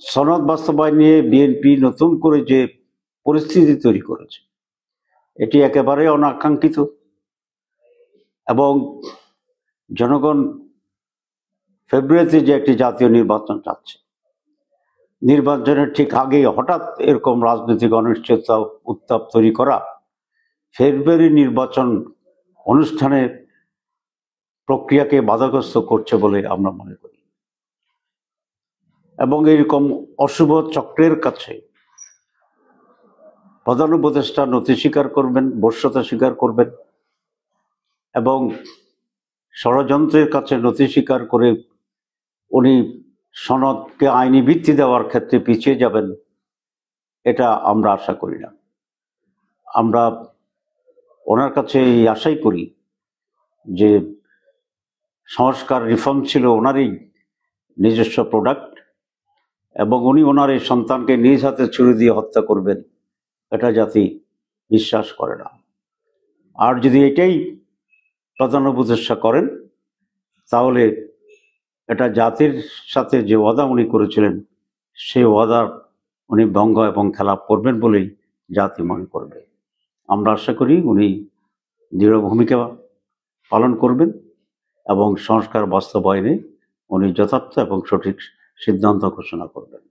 সনদ বাস্তবায়ন নিয়ে বিএনপি নতুন করে যে পরিস্থিতি তৈরি করেছে এটি একেবারে অনাকাঙ্ক্ষিত এবং জনগণ ফেব্রুয়ারিতে যে একটি জাতীয় নির্বাচন চাচ্ছে, নির্বাচনের ঠিক আগেই হঠাৎ এরকম রাজনৈতিক অনিশ্চয়তা উত্তাপ তৈরি করা ফেব্রুয়ারি নির্বাচন অনুষ্ঠানের প্রক্রিয়াকে বাধাগ্রস্ত করছে বলে আমরা মনে করি এবং এরকম অশুভ চক্রের কাছে প্রধান উপদেষ্টা নথি স্বীকার করবেন, বশ্যতা স্বীকার করবেন এবং ষড়যন্ত্রের কাছে নথি স্বীকার করে উনি সনদকে আইনি ভিত্তি দেওয়ার ক্ষেত্রে পিছিয়ে যাবেন, এটা আমরা আশা করি না। আমরা ওনার কাছে এই আশাই করি যে সংস্কার রিফর্ম ছিল ওনারই নিজস্ব প্রোডাক্ট এবং উনি ওনার এই সন্তানকে নিজ হাতে ছুরি দিয়ে হত্যা করবেন, এটা জাতি বিশ্বাস করে না। আর যদি এটাই প্রধান উপদেষ্টা করেন তাহলে এটা জাতির সাথে যে ওয়াদা উনি করেছিলেন সেই ওয়াদার উনি ভঙ্গ এবং খেলাপ করবেন বলেই জাতি মনে করবে। আমরা আশা করি উনি দৃঢ় ভূমিকা পালন করবেন এবং সংস্কার বাস্তবায়নে উনি যথার্থ এবং সঠিক সিদ্ধান্ত ঘোষণা করবেন।